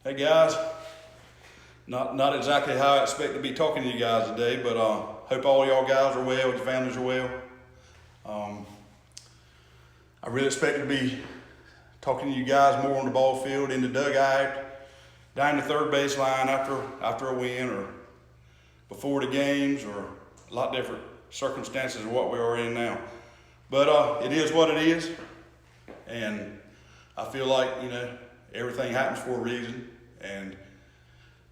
Hey guys, not exactly how I expect to be talking to you guys today, but hope all y'all guys are well, your families are well. Um, I really expect to be talking to you guys more on the ball field, in the dugout, down the third baseline after a win, or before the games, or a lot different circumstances of what we are in now. But it is what it is, and I feel like everything happens for a reason, and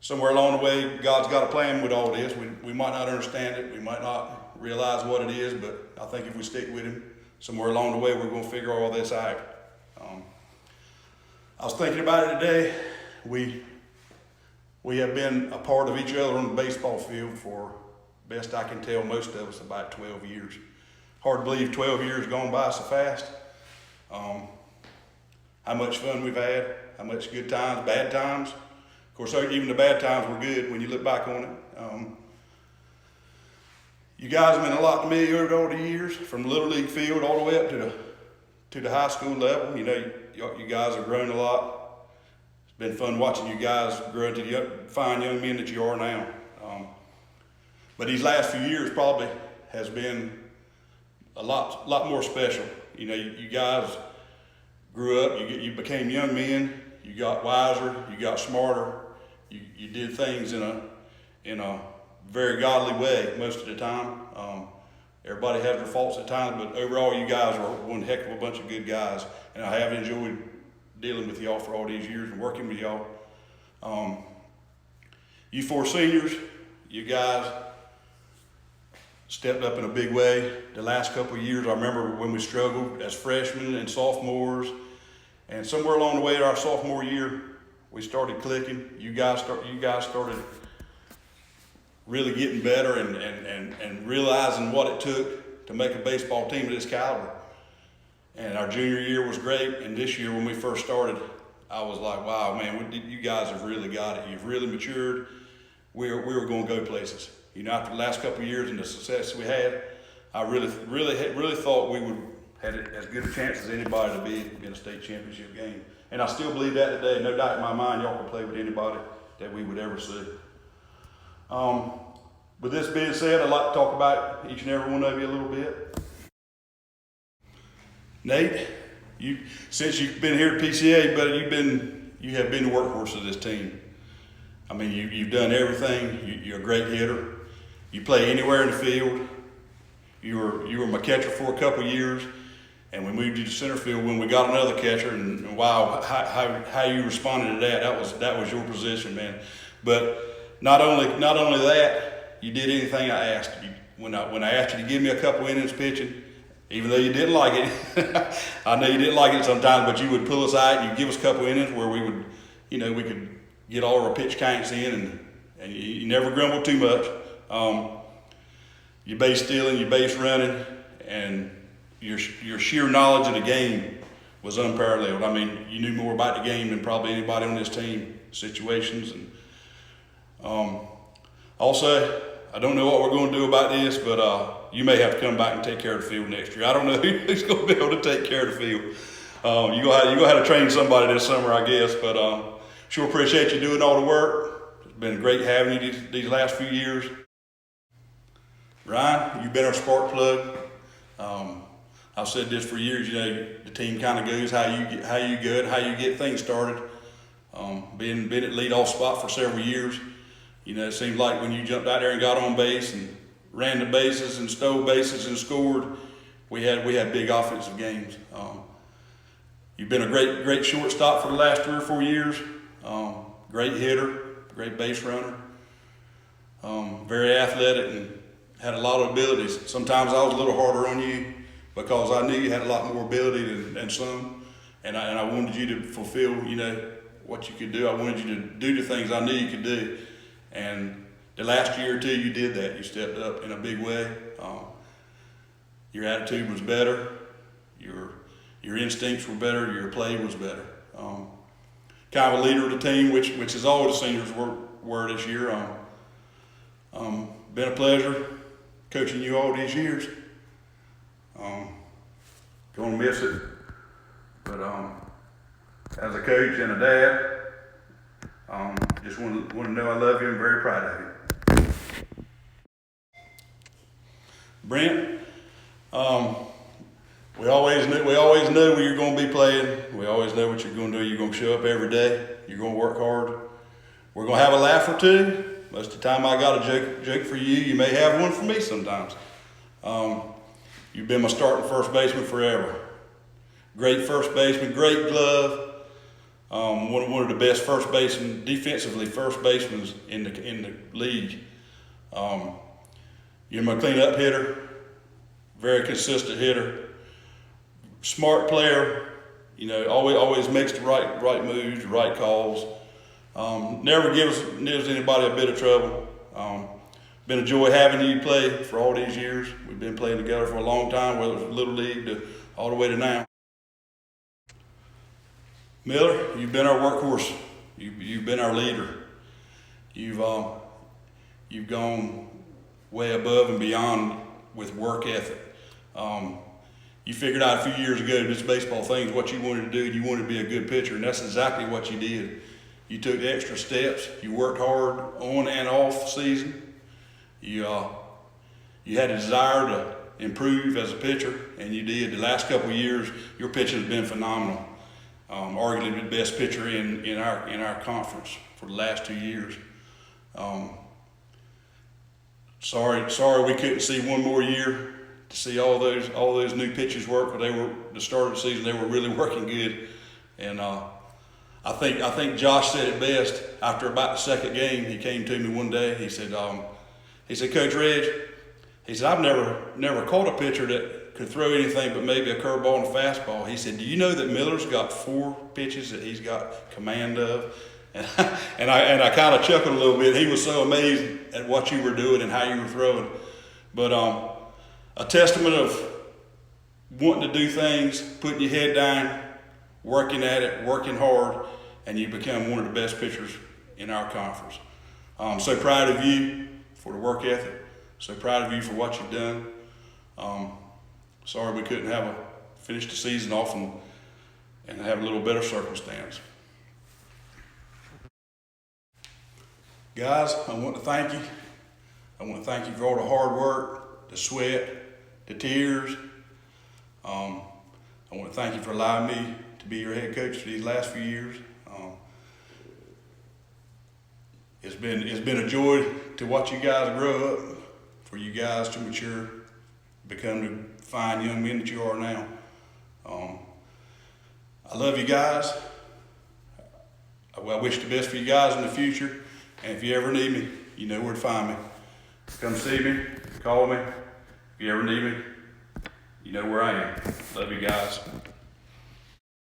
somewhere along the way, God's got a plan with all this. We might not understand it, we might not realize what it is, but I think if we stick with Him, somewhere along the way, we're going to figure all this out. I was thinking about it today. We have been a part of each other on the baseball field for, best I can tell, most of us about 12 years. Hard to believe 12 years gone by so fast. How much fun we've had, how much good times, bad times. Of course, even the bad times were good when you look back on it. You guys have been a lot to me over the years, from the Little League field all the way up to the high school level. You guys have grown a lot. It's been fun watching you guys grow into the fine young men that you are now. But these last few years probably has been a lot more special. You guys grew up, you became young men, you got wiser, you got smarter, you did things in a very godly way most of the time. Everybody has their faults at times, but overall you guys are one heck of a bunch of good guys, and I have enjoyed dealing with y'all for all these years and working with y'all. You four seniors, you guys stepped up in a big way. The last couple of years, I remember when we struggled as freshmen and sophomores, and somewhere along the way our sophomore year, we started clicking. You guys started really getting better and realizing what it took to make a baseball team of this caliber. And our junior year was great, and this year when we first started, I was like, wow, man, you guys have really got it. You've really matured. We were going to go places. After the last couple of years and the success we had, I really thought we would had as good a chance as anybody to be in a state championship game. And I still believe that today. No doubt in my mind, y'all can play with anybody that we would ever see. With this being said, I'd like to talk about each and every one of you a little bit. Nate, since you've been here at PCA, but you have been the workhorse of this team. I mean, you've done everything. You're a great hitter. You play anywhere in the field. You were my catcher for a couple of years, and we moved you to center field when we got another catcher. And wow, how you responded to that was your position, man. But not only that, you did anything I asked. When I asked you to give me a couple innings pitching, even though you didn't like it, I know you didn't like it sometimes, but you would pull us out and you'd give us a couple innings where we would, we could get all our pitch counts in, and you never grumbled too much. Your base stealing, your base running, and your sheer knowledge of the game was unparalleled. I mean, you knew more about the game than probably anybody on this team, situations. And also, I don't know what we're going to do about this, but you may have to come back and take care of the field next year. I don't know who's going to be able to take care of the field. You're going to have to train somebody this summer, I guess, but sure appreciate you doing all the work. It's been great having you these last few years. Ryan, you've been our spark plug. I've said this for years. The team kind of goes how you get things started. Been at leadoff spot for several years. It seemed like when you jumped out there and got on base and ran the bases and stole bases and scored, we had big offensive games. You've been a great shortstop for the last 3 or 4 years. Great hitter, great base runner. Very athletic and had a lot of abilities. Sometimes I was a little harder on you because I knew you had a lot more ability than some, and I wanted you to fulfill, what you could do. I wanted you to do the things I knew you could do, and the last year or two you did that. You stepped up in a big way. Your attitude was better. Your instincts were better. Your play was better. Kind of a leader of the team, which is all the seniors were this year. Been a pleasure coaching you all these years. Gonna miss it, but as a coach and a dad, want to know I love you and very proud of you. Brent, we always know where you're going to be playing. We always know what you're going to do. You're going to show up every day. You're going to work hard. We're going to have a laugh or two. Most of the time I got a joke for you. You may have one for me sometimes. You've been my starting first baseman forever. Great first baseman, great glove. One of the best first basemen, defensively first basemen in the league. You're my cleanup hitter, very consistent hitter, smart player. You know, always makes the right moves, the right calls. Never gives anybody a bit of trouble. Been a joy having you play for all these years. We've been playing together for a long time, whether it's Little League to all the way to now. Miller, you've been our workhorse. You've been our leader. You've gone way above and beyond with work ethic. You figured out a few years ago this baseball thing is what you wanted to do. You wanted to be a good pitcher, and that's exactly what you did. You took the extra steps. You worked hard on and off season. You had a desire to improve as a pitcher, and you did. The last couple of years, your pitching has been phenomenal. Arguably the best pitcher in our conference for the last 2 years. Sorry we couldn't see one more year to see all those new pitches work. But the start of the season they were really working good, and I think Josh said it best after about the second game. He came to me one day. He said, Coach Reg, he said, I've never caught a pitcher that could throw anything but maybe a curveball and a fastball. He said, do you know that Miller's got 4 pitches that he's got command of? And I kind of chuckled a little bit. He was so amazed at what you were doing and how you were throwing. But a testament of wanting to do things, putting your head down, working at it, working hard, and you become one of the best pitchers in our conference. I'm so proud of you for the work ethic. So proud of you for what you've done. Sorry we couldn't finish the season off and have a little better circumstance. Guys, I want to thank you. I want to thank you for all the hard work, the sweat, the tears. I want to thank you for allowing me to be your head coach for these last few years. It's been a joy to watch you guys grow up, for you guys to mature, become the fine young men that you are now. I love you guys. I wish the best for you guys in the future. And if you ever need me, you know where to find me. Come see me, call me. If you ever need me, you know where I am. Love you guys.